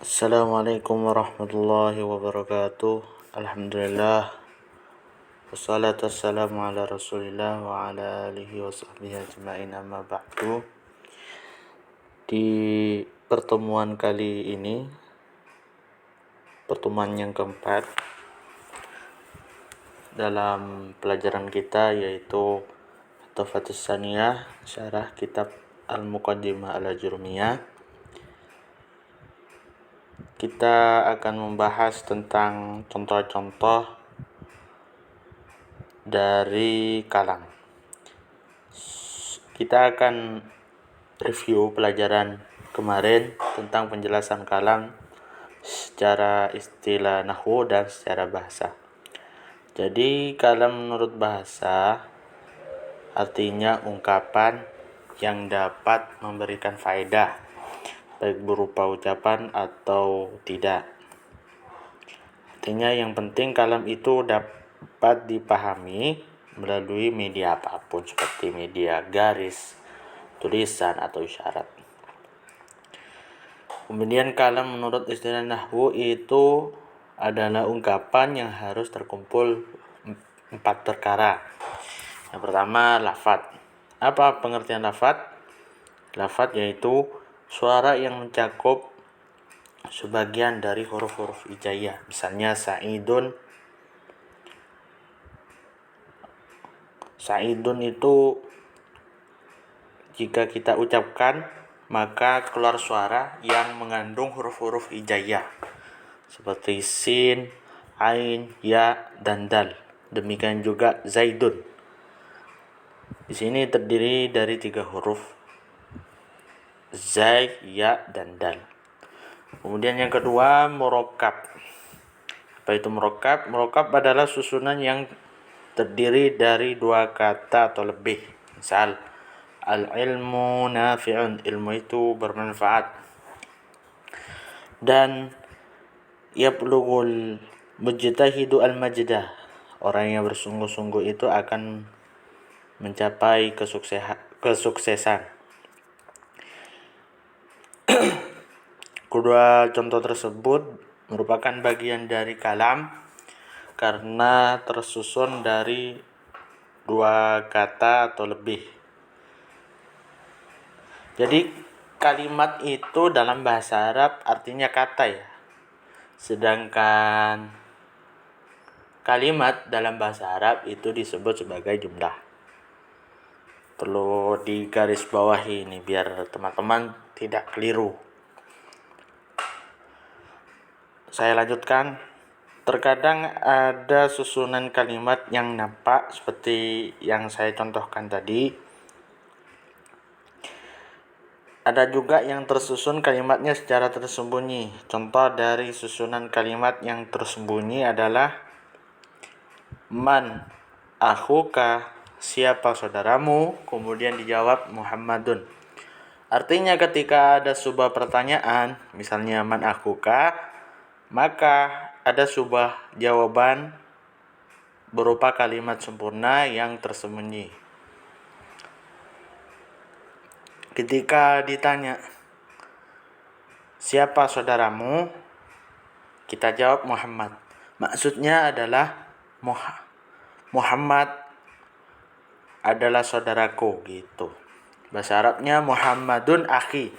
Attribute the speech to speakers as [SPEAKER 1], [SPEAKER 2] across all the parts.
[SPEAKER 1] Assalamualaikum warahmatullahi wabarakatuh. Alhamdulillah. Wassalatu wassalamu ala rasulillah wa ala alihi wa sahbihi ajma'in amma ba'du. Di pertemuan kali ini, pertemuan yang keempat dalam pelajaran kita, yaitu Tuhfatus Saniyah, syarah kitab Al-Muqaddimah Al-Ajurumiyah. Kita akan membahas tentang contoh-contoh dari kalam. Kita akan review pelajaran kemarin tentang penjelasan kalam secara istilah nahwu dan secara bahasa. Jadi kalam menurut bahasa artinya ungkapan yang dapat memberikan faedah, baik berupa ucapan atau tidak. Artinya yang penting kalam itu dapat dipahami melalui media apapun, seperti media garis, tulisan, atau isyarat. Kemudian kalam menurut istilah nahwu itu adalah ungkapan yang harus terkumpul 4 perkara. Yang pertama, lafadz. Apa pengertian lafadz? Lafadz yaitu suara yang mencakup sebagian dari huruf-huruf hijaiyah. Misalnya Sa'idun itu jika kita ucapkan maka keluar suara yang mengandung huruf-huruf hijaiyah seperti sin, ain, ya, dan dal. Demikian juga Zaidun. Di sini terdiri dari 3 huruf, Zai, ya, dan dal. Kemudian yang kedua, murokkab. Apa itu murokkab? Murokkab adalah susunan yang terdiri dari 2 kata atau lebih. Misal, al-ilmu nafi'un, ilmu itu bermanfaat. Dan yablughul mujtahidu al-majdah, orang yang bersungguh-sungguh itu akan mencapai kesuksesan. Kedua contoh tersebut merupakan bagian dari kalam karena tersusun dari 2 kata atau lebih. Jadi kalimat itu dalam bahasa Arab artinya kata ya. Sedangkan kalimat dalam bahasa Arab itu disebut sebagai jumlah. Perlu digarisbawahi ini biar teman-teman tidak keliru. Saya lanjutkan. Terkadang ada susunan kalimat yang nampak seperti yang saya contohkan tadi. Ada juga yang tersusun kalimatnya secara tersembunyi. Contoh dari susunan kalimat yang tersembunyi adalah man akhuka, siapa saudaramu, kemudian dijawab Muhammadun. Artinya ketika ada sebuah pertanyaan, misalnya man akhuka, maka ada sebuah jawaban berupa kalimat sempurna yang tersembunyi. Ketika ditanya, siapa saudaramu? Kita jawab Muhammad. Maksudnya adalah Muhammad adalah saudaraku gitu. Bahasa Arabnya Muhammadun akhi.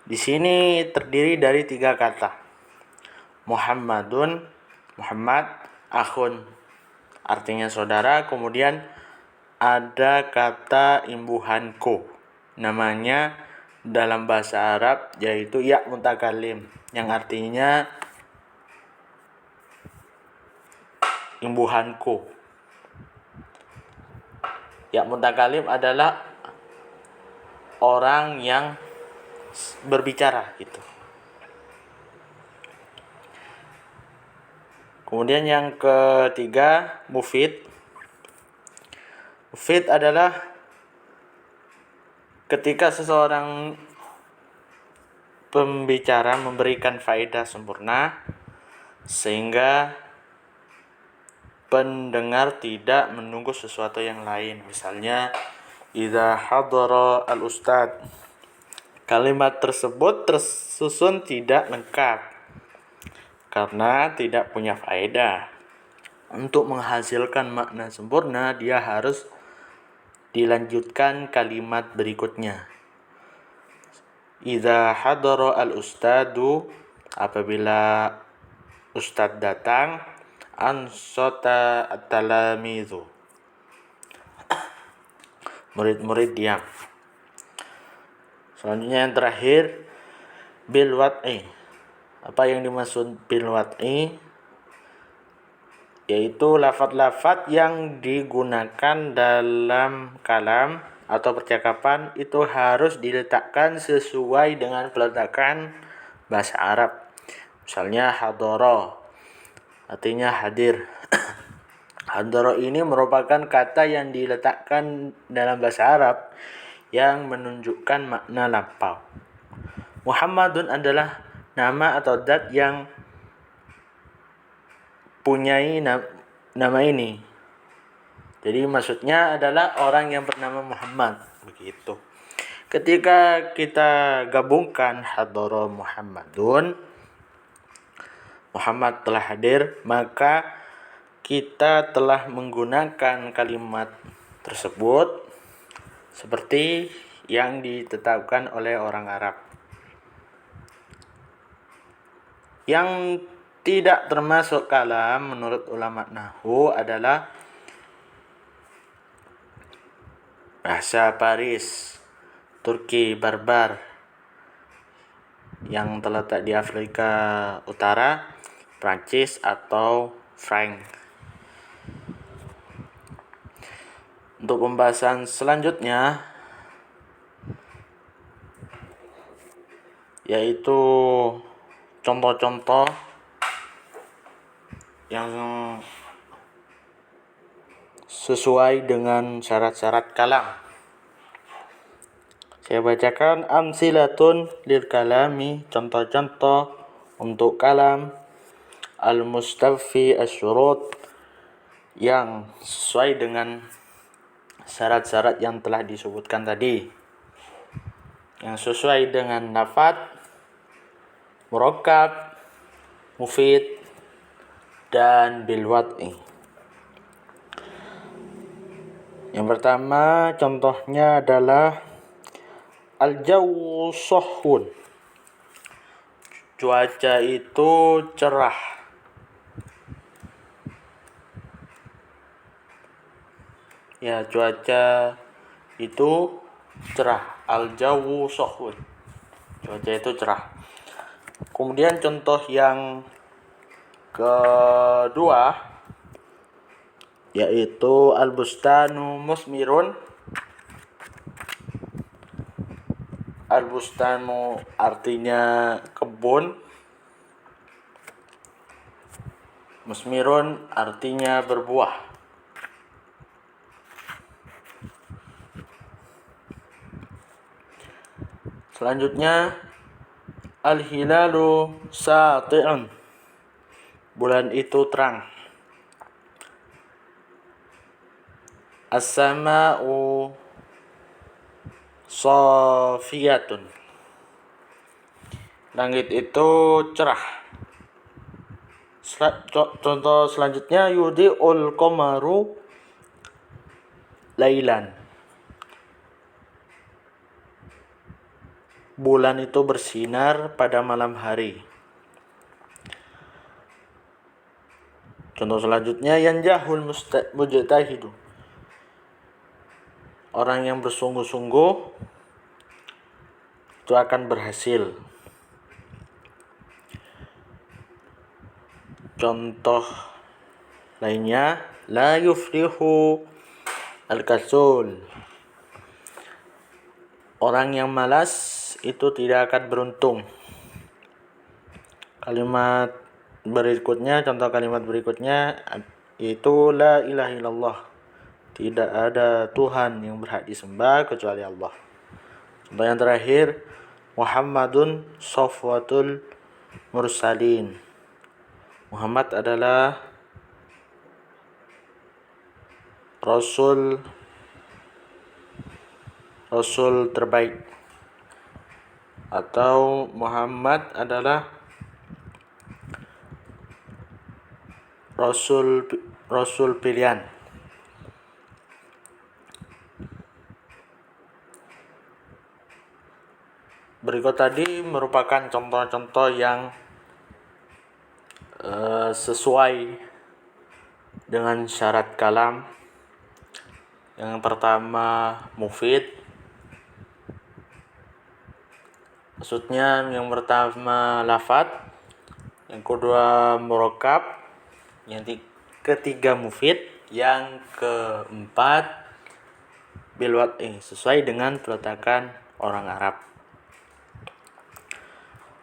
[SPEAKER 1] Di sini terdiri dari 3 kata. Muhammadun, Muhammad, akhun, artinya saudara. Kemudian ada kata imbuhanku, namanya dalam bahasa Arab yaitu ya mutakalim, yang artinya imbuhanku. Ya mutakalim adalah orang yang berbicara gitu. Kemudian yang ketiga, mufid. Mufid adalah ketika seseorang pembicara memberikan faedah sempurna sehingga pendengar tidak menunggu sesuatu yang lain. Misalnya, idza hadara al-ustad, Kalimat tersebut tersusun tidak lengkap karena tidak punya faedah. Untuk menghasilkan makna sempurna, dia harus dilanjutkan kalimat berikutnya. Idza hadara al-ustadu, apabila ustadz datang, ansata at-talamizu, murid-murid diam. Selanjutnya yang terakhir, bil wad'i. Apa yang dimaksud bil wad'i? Yaitu lafaz-lafaz yang digunakan dalam kalam atau percakapan itu harus diletakkan sesuai dengan peletakan bahasa Arab. Misalnya hadara, artinya hadir. Hadara ini merupakan kata yang diletakkan dalam bahasa Arab yang menunjukkan makna lampau. Muhammadun adalah nama atau zat yang punyai nama ini. Jadi maksudnya adalah orang yang bernama Muhammad, begitu. Ketika kita gabungkan hadara Muhammadun, Muhammad telah hadir, maka kita telah menggunakan kalimat tersebut seperti yang ditetapkan oleh orang Arab. Yang tidak termasuk kalam menurut ulama nahwu adalah bahasa Paris, Turki, Barbar yang terletak di Afrika Utara, Prancis atau Frank. Untuk pembahasan selanjutnya yaitu contoh-contoh yang sesuai dengan syarat-syarat kalam. Saya bacakan amsilatun lil kalami, contoh-contoh untuk kalam. Al-mustafi asyurut, yang sesuai dengan syarat-syarat yang telah disebutkan tadi, yang sesuai dengan lafadz, murakkab, mufid, dan bil wad'i. Yang pertama contohnya adalah al-jawu sahhun, cuaca itu cerah. Ya, cuaca itu cerah. Al-jawu sahhun, cuaca itu cerah. Kemudian contoh yang kedua yaitu al-bustanu musmirun. Al-bustanu artinya kebun, musmirun artinya berbuah. Selanjutnya al-hilalu sati'un, bulan itu terang. As-sama'u safiyatun, langit itu cerah. Contoh selanjutnya yudi'ul qamaru lailan, bulan itu bersinar pada malam hari. Contoh selanjutnya yanjahul mujtahidu, orang yang bersungguh-sungguh itu akan berhasil. Contoh lainnya la yuflihu al-kasul, orang yang malas itu tidak akan beruntung. Contoh kalimat berikutnya itu la ilaha illallah, tidak ada Tuhan yang berhak disembah kecuali Allah. Contoh yang terakhir Muhammadun safwatul mursalin, Muhammad adalah Rasul terbaik. atau Muhammad adalah rasul pilihan. Berikut tadi merupakan contoh-contoh yang sesuai dengan syarat kalam. Yang pertama mufid, maksudnya yang pertama lafadz, yang kedua murakkab, yang ketiga mufid, yang keempat bil wad'i, sesuai dengan peletakan orang Arab.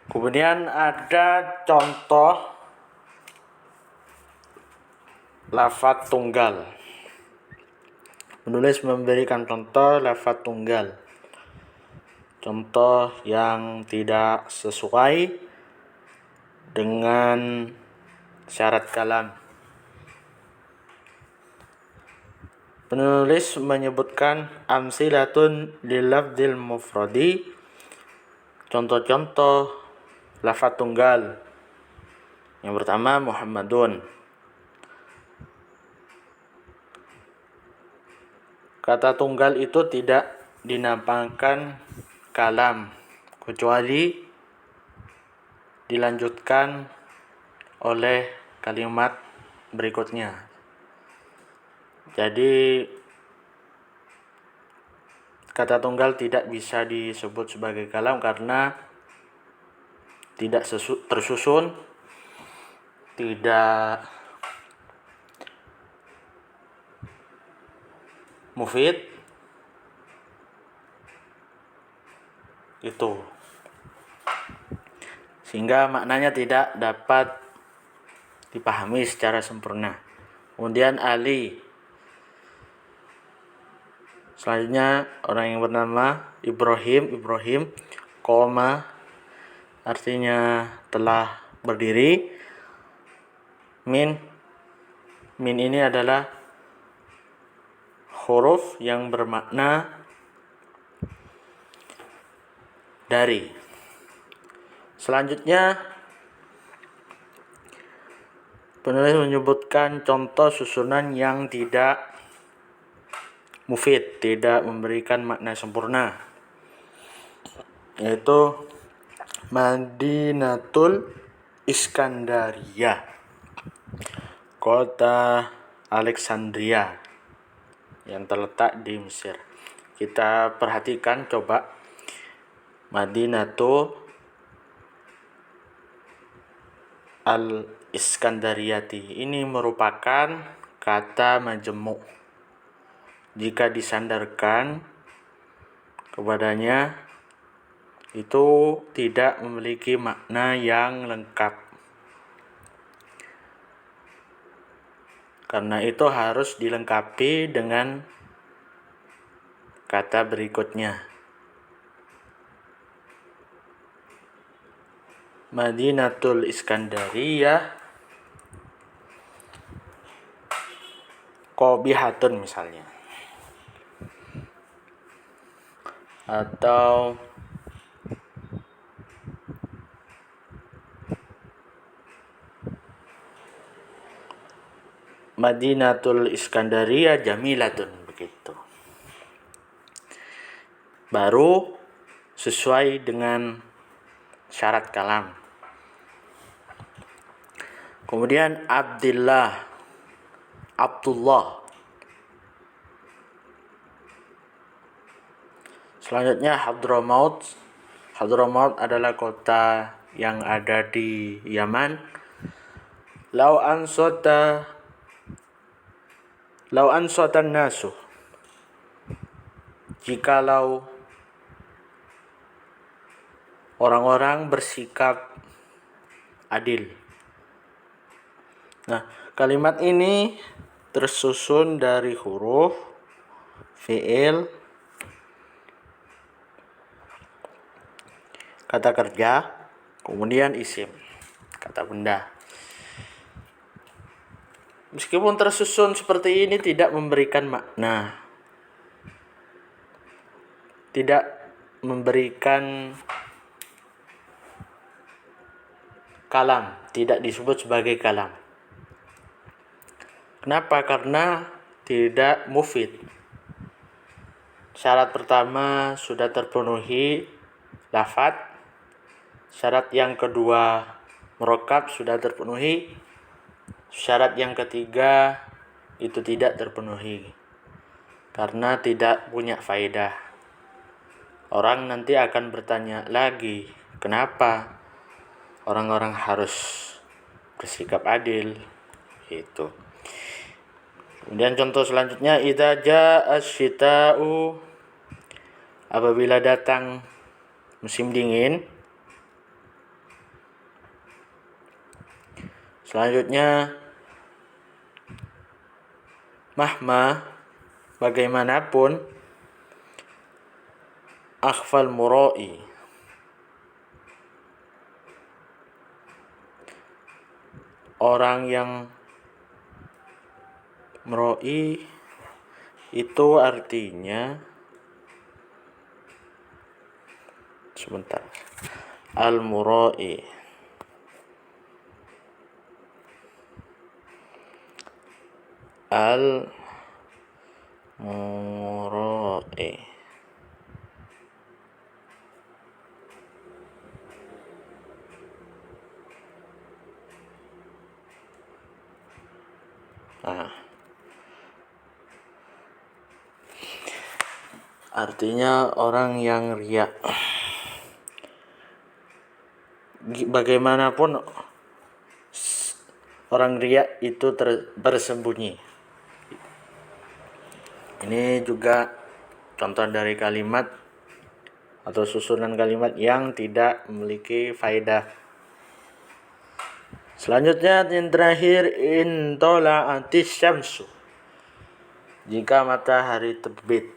[SPEAKER 1] Kemudian ada contoh lafadz tunggal. Penulis memberikan contoh lafadz tunggal, contoh yang tidak sesuai dengan syarat kalam. Penulis menyebutkan amsilatun lil lafdzil mufradi, contoh-contoh lafadz tunggal. Yang pertama Muhammadun. Kata tunggal itu tidak dinamakan kalam kecuali dilanjutkan oleh kalimat berikutnya. Jadi kata tunggal tidak bisa disebut sebagai kalam karena tidak tersusun, tidak mufid, itu sehingga maknanya tidak dapat dipahami secara sempurna. Kemudian Ali, selanjutnya orang yang bernama Ibrahim, koma artinya telah berdiri. Min ini adalah huruf yang bermakna dari. Selanjutnya penulis menyebutkan contoh susunan yang tidak mufid, tidak memberikan makna sempurna, yaitu Madinatul Iskandaria, kota Alexandria yang terletak di Mesir. Kita perhatikan coba, Madinatul Al-Iskandariyati ini merupakan kata majemuk. Jika disandarkan kepadanya itu tidak memiliki makna yang lengkap. Karena itu harus dilengkapi dengan kata berikutnya. Madinatul Iskandariyah qabihatun misalnya. Atau Madinatul Iskandariyah jamilatun, begitu. Baru sesuai dengan syarat kalam. Kemudian Abdullah. Selanjutnya Hadramaut. Hadramaut adalah kota yang ada di Yaman. Lau ansatan nasu, jikalau orang-orang bersikap adil. Nah, kalimat ini tersusun dari huruf, fi'il, kata kerja, kemudian isim, kata benda. Meskipun tersusun seperti ini tidak memberikan makna, tidak memberikan kalam, tidak disebut sebagai kalam. Kenapa? Karena tidak mufid. Syarat pertama sudah terpenuhi, lafadz. Syarat yang kedua, murakkab, sudah terpenuhi. Syarat yang ketiga itu tidak terpenuhi karena tidak punya faedah. Orang nanti akan bertanya lagi, kenapa orang-orang harus bersikap adil? Itu. Kemudian contoh selanjutnya, idza jaa asy-syita'u, apabila datang musim dingin. Selanjutnya, mahma, bagaimanapun, akhfal murai, orang yang murai itu artinya, sebentar, al-murai, al-murai, artinya orang yang riya. Bagaimanapun orang riya itu bersembunyi. Ini juga contoh dari kalimat atau susunan kalimat yang tidak memiliki faedah. Selanjutnya yang terakhir, in tola'atis syamsu, jika matahari terbit.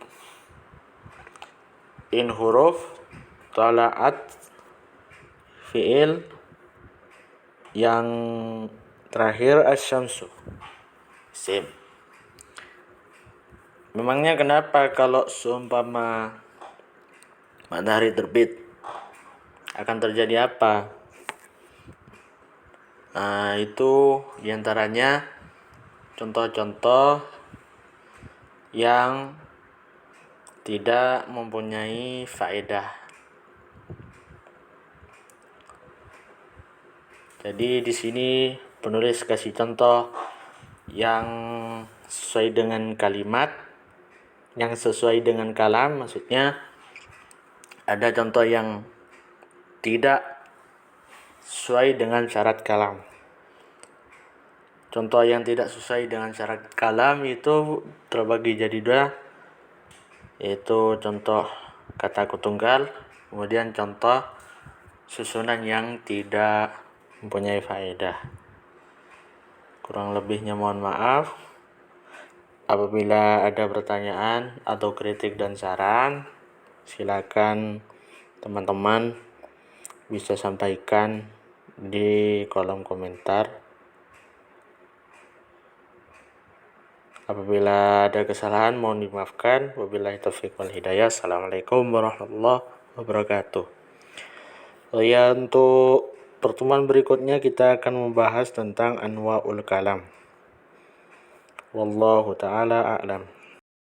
[SPEAKER 1] In huruf, tola'at fi'il, yang terakhir asyamsu, isim. Memangnya kenapa kalau seumpama matahari terbit akan terjadi apa? Nah, itu diantaranya contoh-contoh yang tidak mempunyai faedah. Jadi di sini penulis kasih contoh yang sesuai dengan kalimat, yang sesuai dengan kalam, maksudnya ada contoh yang tidak sesuai dengan syarat kalam. Contoh yang tidak sesuai dengan syarat kalam itu terbagi jadi dua, yaitu contoh kata tunggal, kemudian contoh susunan yang tidak mempunyai faedah. Kurang lebihnya mohon maaf. Apabila ada pertanyaan atau kritik dan saran, silakan teman-teman bisa sampaikan di kolom komentar. Apabila ada kesalahan mohon dimaafkan. Wabillahi taufiq wal hidayah. Assalamualaikum warahmatullahi wabarakatuh. Ya, untuk pertemuan berikutnya kita akan membahas tentang anwa'ul kalam. Wallahu ta'ala a'lam.